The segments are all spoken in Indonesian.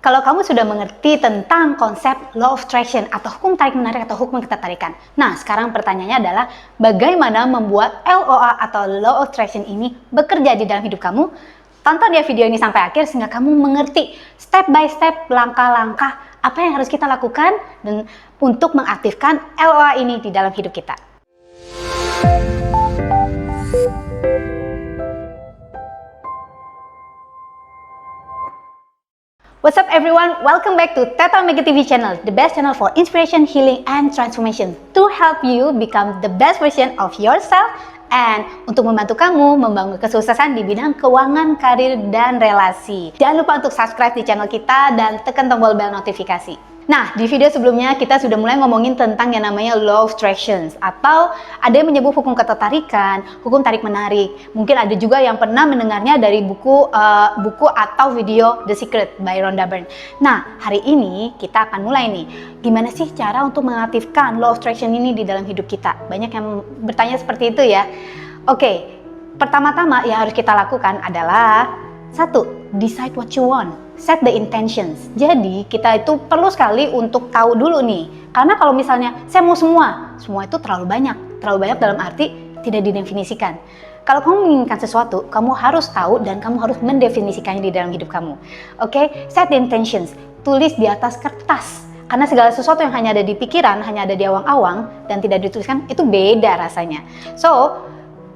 Kalau kamu sudah mengerti tentang konsep law of attraction atau hukum tarik-menarik atau hukum ketertarikan. Nah, sekarang pertanyaannya adalah bagaimana membuat LOA atau law of attraction ini bekerja di dalam hidup kamu? Tonton ya video ini sampai akhir sehingga kamu mengerti step by step, langkah-langkah apa yang harus kita lakukan dan untuk mengaktifkan LOA ini di dalam hidup kita. What's up everyone? Welcome back to Teta Omega TV channel, the best channel for inspiration, healing, and transformation to help you become the best version of yourself and untuk membantu kamu membangun kesuksesan di bidang keuangan, karir, dan relasi. Jangan lupa untuk subscribe di channel kita dan tekan tombol bel notifikasi. Nah, di video sebelumnya kita sudah mulai ngomongin tentang yang namanya law of attraction atau ada yang menyebut hukum ketertarikan, hukum tarik-menarik. Mungkin ada juga yang pernah mendengarnya dari buku atau video The Secret by Rhonda Byrne. Nah, hari ini kita akan mulai nih, gimana sih cara untuk mengaktifkan law of attraction ini di dalam hidup kita? Banyak yang bertanya seperti itu ya. Oke, pertama-tama yang harus kita lakukan adalah satu, decide what you want. Set the intentions. Jadi kita itu perlu sekali untuk tahu dulu nih. Karena kalau misalnya saya mau semua itu terlalu banyak. Terlalu banyak dalam arti tidak didefinisikan. Kalau kamu menginginkan sesuatu, kamu harus tahu dan kamu harus mendefinisikannya di dalam hidup kamu. Oke, set the intentions. Tulis di atas kertas. Karena segala sesuatu yang hanya ada di pikiran, hanya ada di awang-awang dan tidak dituliskan, itu beda rasanya. So,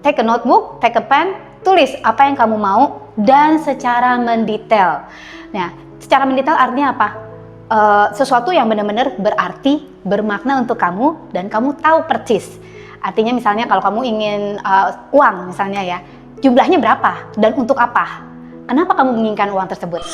take a notebook, take a pen, tulis apa yang kamu mau dan secara mendetail. Nah, secara mendetail artinya apa? Sesuatu yang benar-benar berarti, bermakna untuk kamu dan kamu tahu persis. Artinya misalnya kalau kamu ingin uang misalnya ya, jumlahnya berapa dan untuk apa? Kenapa kamu menginginkan uang tersebut?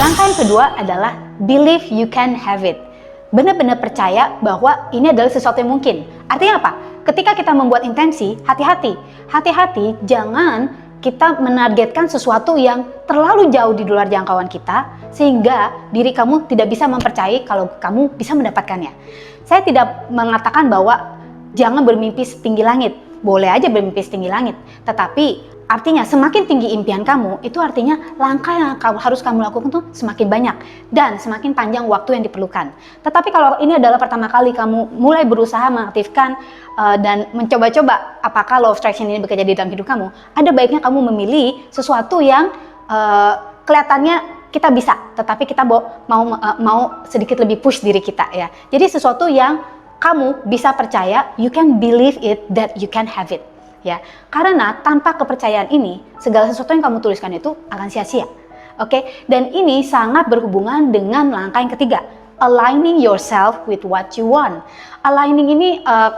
Langkah yang kedua adalah believe you can have it. Benar-benar percaya bahwa ini adalah sesuatu yang mungkin. Artinya apa? Ketika kita membuat intensi, hati-hati. Hati-hati, jangan kita menargetkan sesuatu yang terlalu jauh di luar jangkauan kita sehingga diri kamu tidak bisa mempercayai kalau kamu bisa mendapatkannya. Saya tidak mengatakan bahwa jangan bermimpi setinggi langit. Boleh aja bermimpi setinggi langit, tetapi artinya semakin tinggi impian kamu, itu artinya langkah yang harus kamu lakukan tuh semakin banyak dan semakin panjang waktu yang diperlukan. Tetapi kalau ini adalah pertama kali kamu mulai berusaha mengaktifkan dan mencoba-coba apakah law of attraction ini bekerja di dalam hidup kamu, ada baiknya kamu memilih sesuatu yang kelihatannya kita bisa, tetapi kita mau sedikit lebih push diri kita ya. Jadi sesuatu yang kamu bisa percaya, you can believe it that you can have it. Ya, karena tanpa kepercayaan ini, segala sesuatu yang kamu tuliskan itu akan sia-sia. Oke, dan ini sangat berhubungan dengan langkah yang ketiga, aligning yourself with what you want. Aligning ini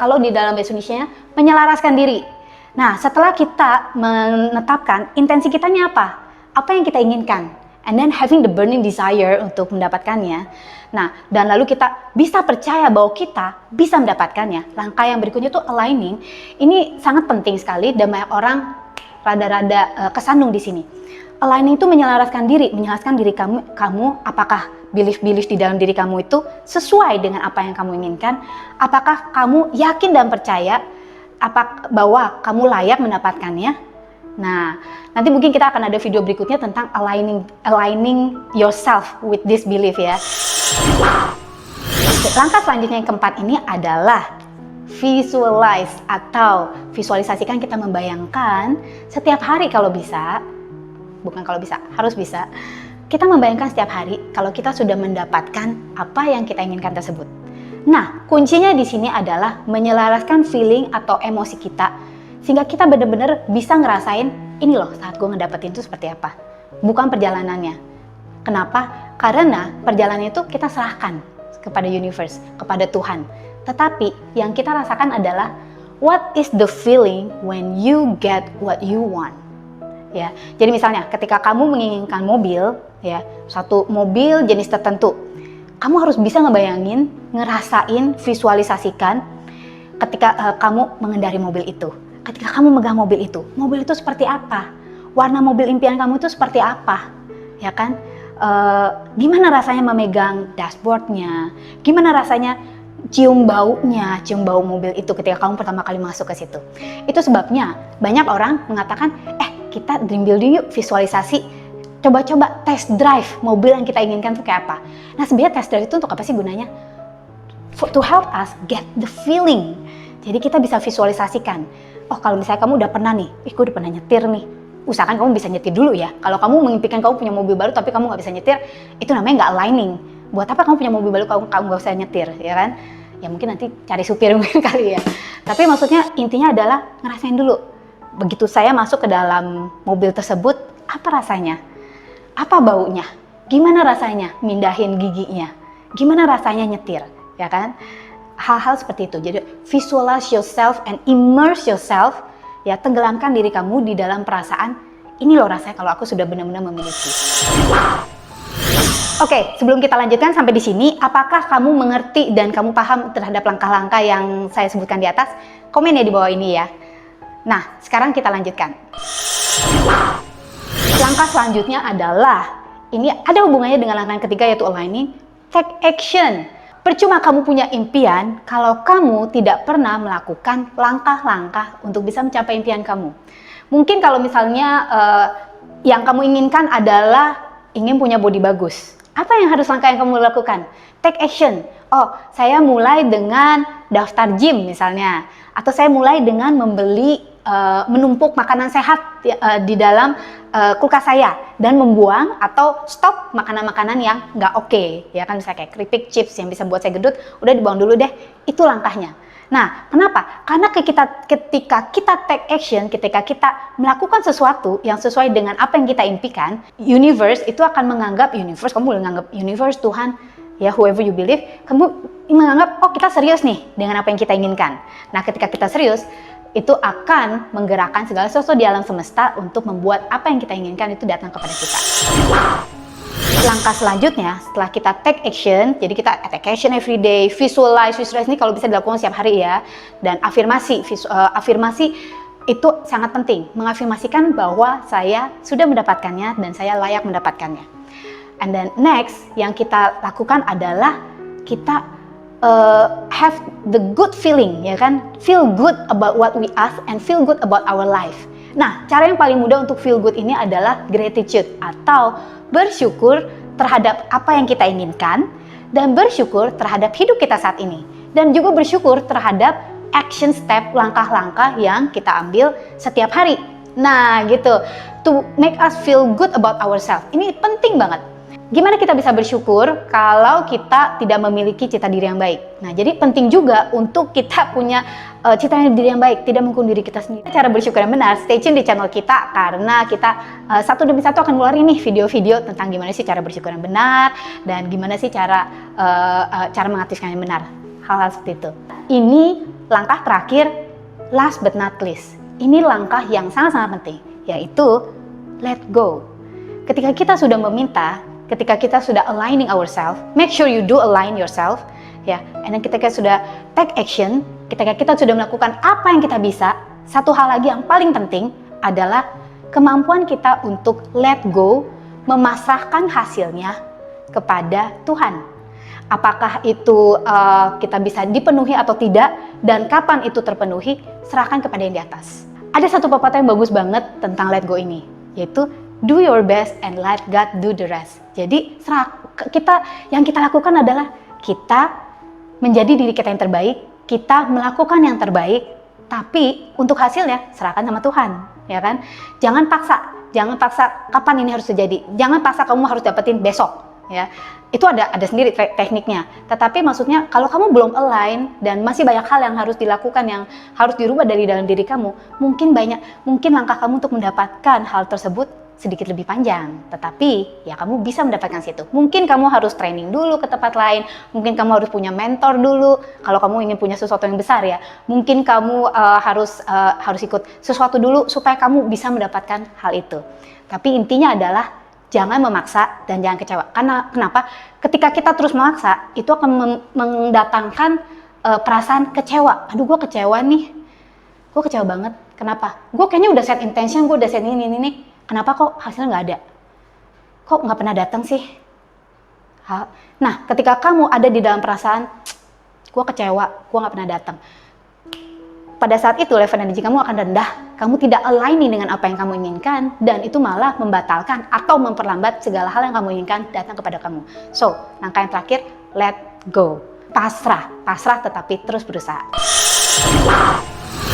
kalau di dalam bahasa Indonesia menyelaraskan diri. Nah, setelah kita menetapkan intensi kitanya apa yang kita inginkan, and then having the burning desire untuk mendapatkannya. Nah, dan lalu kita bisa percaya bahwa kita bisa mendapatkannya. Langkah yang berikutnya itu aligning. Ini sangat penting sekali dan banyak orang rada-rada kesandung di sini. Aligning itu menyelaraskan diri kamu apakah belief di dalam diri kamu itu sesuai dengan apa yang kamu inginkan? Apakah kamu yakin dan percaya bahwa kamu layak mendapatkannya? Nah, nanti mungkin kita akan ada video berikutnya tentang aligning yourself with this belief ya. Langkah selanjutnya yang keempat ini adalah visualize atau visualisasikan, kita membayangkan setiap hari kalau bisa, bukan kalau bisa, harus bisa. Kita membayangkan setiap hari kalau kita sudah mendapatkan apa yang kita inginkan tersebut. Nah, kuncinya di sini adalah menyelaraskan feeling atau emosi kita sehingga kita benar-benar bisa ngerasain ini loh saat gue ngedapetin itu seperti apa. Bukan perjalanannya. Kenapa? Karena perjalanan itu kita serahkan kepada universe, kepada Tuhan. Tetapi yang kita rasakan adalah what is the feeling when you get what you want. Ya, jadi misalnya ketika kamu menginginkan mobil, ya, satu mobil jenis tertentu, kamu harus bisa ngebayangin, ngerasain, visualisasikan ketika kamu mengendari mobil itu. Ketika kamu megang mobil itu seperti apa? Warna mobil impian kamu itu seperti apa? Ya kan? Gimana rasanya memegang dashboardnya? Gimana rasanya cium baunya, cium bau mobil itu ketika kamu pertama kali masuk ke situ? Itu sebabnya banyak orang mengatakan, kita dream building yuk, visualisasi coba-coba test drive mobil yang kita inginkan itu kayak apa. Nah sebenarnya test drive itu untuk apa sih gunanya? To help us get the feeling. Jadi kita bisa visualisasikan. Oh kalau misalnya kamu udah pernah nih, gue udah pernah nyetir nih. Usahakan kamu bisa nyetir dulu ya. Kalau kamu mengimpikan kamu punya mobil baru tapi kamu nggak bisa nyetir, itu namanya nggak aligning. Buat apa kamu punya mobil baru kamu nggak bisa nyetir, ya kan? Ya mungkin nanti cari supir mungkin kali ya. Tapi maksudnya intinya adalah ngerasain dulu. Begitu saya masuk ke dalam mobil tersebut, apa rasanya? Apa baunya? Gimana rasanya mindahin giginya? Gimana rasanya nyetir? Ya kan? Hal-hal seperti itu. Jadi visualize yourself and immerse yourself. Ya, tenggelamkan diri kamu di dalam perasaan, ini loh rasanya kalau aku sudah benar-benar memiliki. Oke, sebelum kita lanjutkan sampai di sini, apakah kamu mengerti dan kamu paham terhadap langkah-langkah yang saya sebutkan di atas? Komen ya di bawah ini ya. Nah, sekarang kita lanjutkan. Langkah selanjutnya adalah, ini ada hubungannya dengan langkah yang ketiga yaitu aligning, take action. Percuma kamu punya impian kalau kamu tidak pernah melakukan langkah-langkah untuk bisa mencapai impian kamu. Mungkin kalau misalnya yang kamu inginkan adalah ingin punya body bagus. Apa yang harus langkah yang kamu lakukan? Take action. Oh, saya mulai dengan daftar gym misalnya. Atau saya mulai dengan menumpuk makanan sehat di dalam kulkas saya dan membuang atau stop makanan-makanan yang nggak oke, ya kan, misalnya kayak keripik, chips yang bisa buat saya gendut, udah dibuang dulu deh. Itu langkahnya. Nah, kenapa? Karena ketika kita take action, ketika kita melakukan sesuatu yang sesuai dengan apa yang kita impikan, universe itu akan menganggap kamu boleh menganggap universe, Tuhan, ya whoever you believe, kamu menganggap oh kita serius nih dengan apa yang kita inginkan. Nah, ketika kita serius, itu akan menggerakkan segala sesuatu di alam semesta untuk membuat apa yang kita inginkan itu datang kepada kita. Langkah selanjutnya, setelah kita take action, jadi kita take action every day, visualize ini kalau bisa dilakukan setiap hari ya, dan afirmasi itu sangat penting, mengafirmasikan bahwa saya sudah mendapatkannya dan saya layak mendapatkannya. And then next, yang kita lakukan adalah kita have the good feeling, ya kan? Feel good about what we ask and feel good about our life. Nah, cara yang paling mudah untuk feel good ini adalah gratitude atau bersyukur terhadap apa yang kita inginkan dan bersyukur terhadap hidup kita saat ini dan juga bersyukur terhadap action step, langkah-langkah yang kita ambil setiap hari. Nah, gitu. To make us feel good about ourselves. Ini penting banget. Gimana kita bisa bersyukur kalau kita tidak memiliki cita diri yang baik? Nah, jadi penting juga untuk kita punya cita diri yang baik, tidak menghukum diri kita sendiri. Cara bersyukur yang benar, stay tune di channel kita karena kita satu demi satu akan ngeluarin nih video-video tentang gimana sih cara bersyukur yang benar dan gimana sih cara mengaktifkan yang benar. Hal-hal seperti itu. Ini langkah terakhir, last but not least. Ini langkah yang sangat-sangat penting, yaitu let go. Ketika kita sudah meminta, ketika kita sudah aligning ourselves, make sure you do align yourself, ya. And then ketika sudah take action, ketika kita sudah melakukan apa yang kita bisa, satu hal lagi yang paling penting adalah kemampuan kita untuk let go, memasrahkan hasilnya kepada Tuhan. Apakah itu kita bisa dipenuhi atau tidak, dan kapan itu terpenuhi, serahkan kepada yang di atas. Ada satu pepatah yang bagus banget tentang let go ini, yaitu do your best and let God do the rest. Jadi yang kita lakukan adalah kita menjadi diri kita yang terbaik, kita melakukan yang terbaik, tapi untuk hasilnya serahkan sama Tuhan, ya kan? Jangan paksa kapan ini harus terjadi. Jangan paksa kamu harus dapetin besok, ya. Itu ada sendiri tekniknya. Tetapi maksudnya kalau kamu belum align dan masih banyak hal yang harus dilakukan, yang harus dirubah dari dalam diri kamu, mungkin langkah kamu untuk mendapatkan hal tersebut sedikit lebih panjang, tetapi ya kamu bisa mendapatkan situ. Mungkin kamu harus training dulu ke tempat lain, mungkin kamu harus punya mentor dulu kalau kamu ingin punya sesuatu yang besar ya. Mungkin kamu harus ikut sesuatu dulu supaya kamu bisa mendapatkan hal itu. Tapi intinya adalah jangan memaksa dan jangan kecewa. Karena kenapa? Ketika kita terus memaksa, itu akan mendatangkan perasaan kecewa. Aduh, gue kecewa nih. Gue kecewa banget. Kenapa? Gue kayaknya udah set intention, gue udah set ini. Kenapa kok hasilnya nggak ada? Kok nggak pernah datang sih? Nah, ketika kamu ada di dalam perasaan, gue kecewa, gue nggak pernah datang. pada saat itu level energi kamu akan rendah, kamu tidak aligning dengan apa yang kamu inginkan, dan itu malah membatalkan atau memperlambat segala hal yang kamu inginkan datang kepada kamu. So, langkah yang terakhir, let go. Pasrah tetapi terus berusaha.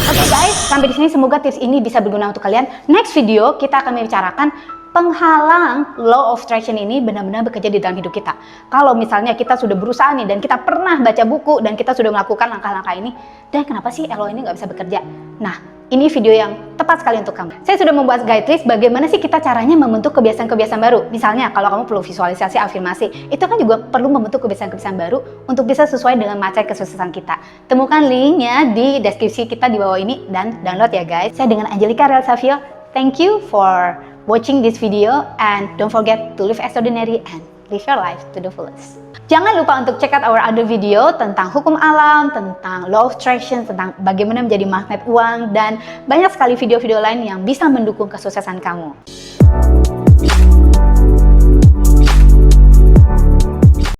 Oke guys, sampai di sini semoga tips ini bisa berguna untuk kalian. Next video kita akan membicarakan penghalang law of attraction ini benar-benar bekerja di dalam hidup kita. Kalau misalnya kita sudah berusaha nih dan kita pernah baca buku dan kita sudah melakukan langkah-langkah ini, dan kenapa sih law ini nggak bisa bekerja? Nah, ini video yang tepat sekali untuk kamu. Saya sudah membuat guide list bagaimana sih kita caranya membentuk kebiasaan-kebiasaan baru. Misalnya kalau kamu perlu visualisasi, afirmasi, itu kan juga perlu membentuk kebiasaan-kebiasaan baru untuk bisa sesuai dengan mindset kesuksesan kita. Temukan linknya di deskripsi kita di bawah ini dan download ya guys. Saya dengan Angelica Relsavio. Thank you for watching this video and don't forget to live extraordinary and live your life to the fullest. Jangan lupa untuk check out our other video tentang hukum alam, tentang law of attraction, tentang bagaimana menjadi magnet uang, dan banyak sekali video-video lain yang bisa mendukung kesuksesan kamu.